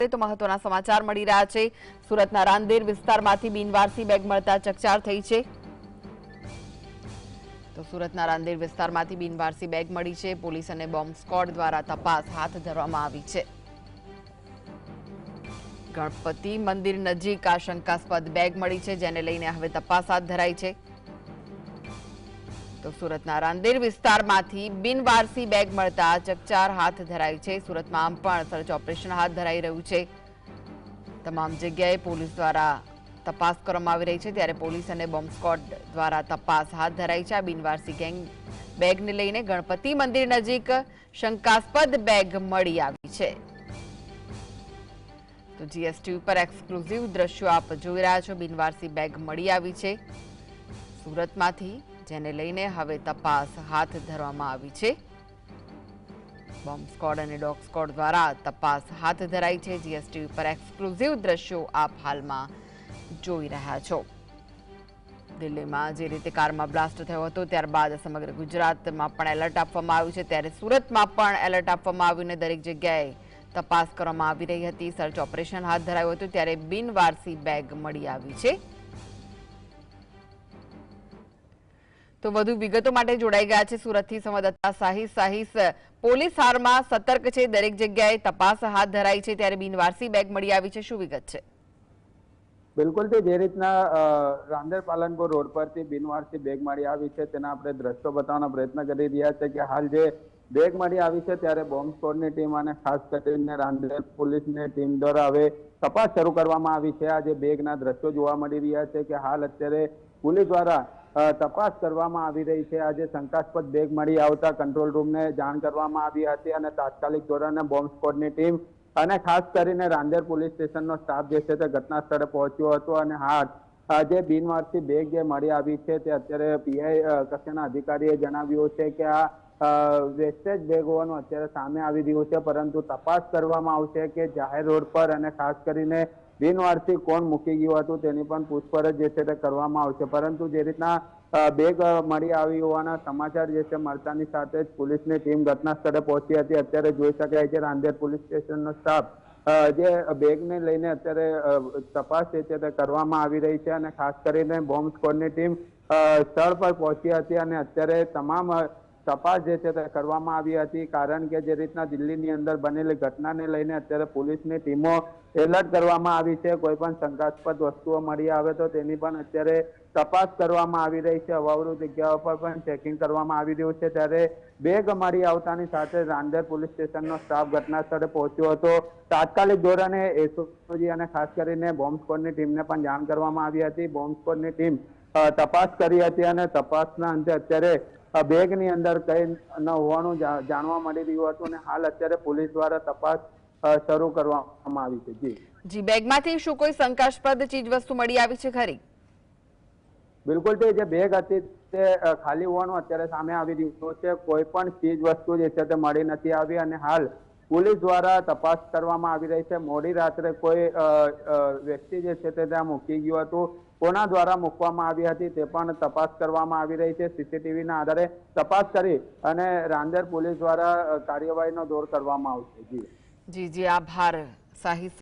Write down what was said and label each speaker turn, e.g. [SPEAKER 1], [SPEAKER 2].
[SPEAKER 1] તો મહત્વના સમાચાર મળી રહ્યા છે। સુરતના રાંદેર વિસ્તારમાંથી બિનવારસી બેગ મળતા ચકચાર થઈ છે। તો સુરતના રાંદેર વિસ્તારમાંથી બિનવારસી બેગ મળી છે। પોલીસ અને બોમ્બ સ્ક્વોડ દ્વારા તપાસ હાથ ધરવામાં આવી છે। ગણપતિ મંદિર નજીક આ શંકાસ્પદ બેગ મળી છે, જેને લઈને હવે તપાસ હાથ ધરાઈ છે। તો સુરતના રાંદેર વિસ્તારમાંથી બિનવારસી બેગ મળતા ચકચાર હાથ ધરાઈ છે। સુરતમાં પણ સર્ચ ઓપરેશન હાથ ધરાઈ રહ્યું છે। તમામ જગ્યાએ પોલીસ દ્વારા તપાસ કરવામાં આવી રહી છે, ત્યારે પોલીસ અને બોમ્બ સ્ક્વોડ દ્વારા તપાસ હાથ ધરાઈ છે। આ બિનવારસી ગેંગ બેગને લઈને ગણપતિ મંદિર નજીક શંકાસ્પદ બેગ મળી આવી છે। તો જીએસટી ઉપર એક્સક્લુઝિવ દ્રશ્યો આપ જોઈ રહ્યા છો। બિનવારસી બેગ મળી આવી છે સુરતમાંથી, જેને લઈને હવે તપાસ હાથ ધરવામાં આવી છે। બોમ્બ સ્ક્વોડ અને ડોગ સ્ક્વોડ દ્વારા તપાસ હાથ ધરાઈ છે। જીએસટી ઉપર એક્સક્લુઝિવ દ્રશ્યો આપ હાલમાં જોઈ રહ્યા છો। દિલ્હીમાં જે રીતે કારમાં બ્લાસ્ટ થયો હતો, ત્યારબાદ સમગ્ર ગુજરાતમાં પણ એલર્ટ આપવામાં આવ્યું છે, ત્યારે સુરતમાં પણ એલર્ટ આપવામાં આવ્યું અને દરેક જગ્યાએ તપાસ કરવામાં આવી રહી હતી। સર્ચ ઓપરેશન હાથ ધરાયું હતું, ત્યારે બિનવારસી બેગ મળી આવી છે। તો વધુ વિગતો માટે જોડાઈ ગયા છે સુરતથી સંવાદદાતા સાહિસ। સાહિસ, પોલીસ હાલમાં સતર્ક છે, દરેક જગ્યાએ તપાસ હાથ ધરાઈ છે, ત્યારે બિનવારસી બેગ મળી આવી છે, શું વિગત છે?
[SPEAKER 2] બિલકુલ તે જે રીતના રાંદેર પાલનપુર રોડ પરથી બિનવારસી બેગ મળી આવી છે, તેના આપણે દ્રશ્યો બતાવવાનો પ્રયત્ન કરી રહ્યા છે કે હાલ જે બેગ મળી આવી છે, ત્યારે બોમ્બ સ્ક્વોડની ટીમ અને ખાસ કરીને રાંદેર પોલીસની ટીમ દ્વારા હવે તપાસ શરૂ કરવામાં આવી છે। આ જે બેગના દ્રશ્યો જોવા મળી રહ્યા છે કે હાલ અત્યારે પોલીસ દ્વારા તપાસ કરવામાં આવી રહી છે। આજે શંકાસ્પદ બેગ મળી આવતા કંટ્રોલ રૂમને જાણ કરવામાં આવી હતી અને તાત્કાલિક ધોરણે બોમ્બ સ્ક્વોડની ટીમ અને ખાસ કરીને રાંદેર પોલીસ સ્ટેશનનો સ્ટાફ જે છે તે ઘટના સ્થળે પહોંચ્યો હતો અને હાલ જે બિનવારસી બેગ જે મળી આવી છે, તે અત્યારે પીઆઈ કક્ષાના અધિકારીએ જણાવ્યું છે કે આ વેસ્ટેજ બેગ હોવાનું અત્યારે સામે આવી રહ્યું છે, પરંતુ તપાસ કરવામાં આવશે કે જાહેર રોડ પર અને ખાસ કરીને બિનવારસી કોણ મૂકી ગયું હતું તેની પણ પૂછપરછ જે છે તે કરવામાં આવશે। પરંતુ જે રીતના બેગ મળી આવી હોવાના સમાચાર જે છે મળતાની સાથે જ પોલીસની ટીમ ઘટના સ્થળે પહોંચી હતી। અત્યારે જોઈ શકાય છે રાંદેર પોલીસ સ્ટેશનનો સ્ટાફ જે બેગને લઈને અત્યારે તપાસ જે છે તે કરવામાં આવી રહી છે અને ખાસ કરીને બોમ્બ સ્ક્વોડની ટીમ સ્થળ પર પહોંચી હતી અને અત્યારે તમામ તપાસ જે છે તે કરવામાં આવી હતી, કારણ કે જે રીતના દિલ્હીની અંદર બનેલી ઘટનાને લઈને અત્યારે પોલીસની ટીમો એલર્ટ કરવામાં આવી છે। કોઈ પણ શંકાસ્પદ વસ્તુઓ મળી આવે તો તેની પણ અત્યારે તપાસ કરવામાં આવી રહી છે। અવાવરૂ જગ્યાઓ પર પણ ચેકિંગ કરવામાં આવી રહ્યું છે, ત્યારે બેગ મળી આવતાની સાથે રાંદેર પોલીસ સ્ટેશનનો સ્ટાફ ઘટના સ્થળે પહોંચ્યો હતો। તાત્કાલિક ધોરણે એસઓજી અને ખાસ કરીને બોમ્બ સ્ક્વોડની ટીમને પણ જાણ કરવામાં આવી હતી। બોમ્બ સ્ક્વોડની ટીમ તપાસ કરી હતી અને તપાસના અંતે અત્યારે બેગની અંદર કઈ ન હોવાનું જાણવા મળી રહ્યું હતું અને હાલ અત્યારે પોલીસ દ્વારા તપાસ શરૂ કરવામાં આવી છે।
[SPEAKER 1] જી, બેગમાંથી શું કોઈ શંકાસ્પદ ચીજ વસ્તુ મળી આવી છે ખરી?
[SPEAKER 2] બિલકુલ, તે જે બેગ હતી તે ખાલી હોવાનું અત્યારે સામે આવી રહ્યું છે। કોઈ પણ ચીજ વસ્તુ જે છે તે મળી નથી આવી અને હાલ પોલીસ દ્વારા તપાસ કરવામાં આવી રહી છે। મોડી રાત્રે કોઈ વ્યક્તિ જે છે તે ત્યાં મૂકી ગયું હતું, કોના દ્વારા મૂકવામાં આવી હતી તે પણ તપાસ કરવામાં આવી રહી છે। સીસીટીવીના આધારે તપાસ કરી અને રાંદેર પોલીસ દ્વારા કાર્યવાહીનો દોર કરવામાં આવશે।
[SPEAKER 1] જી, આભાર સાહિસ।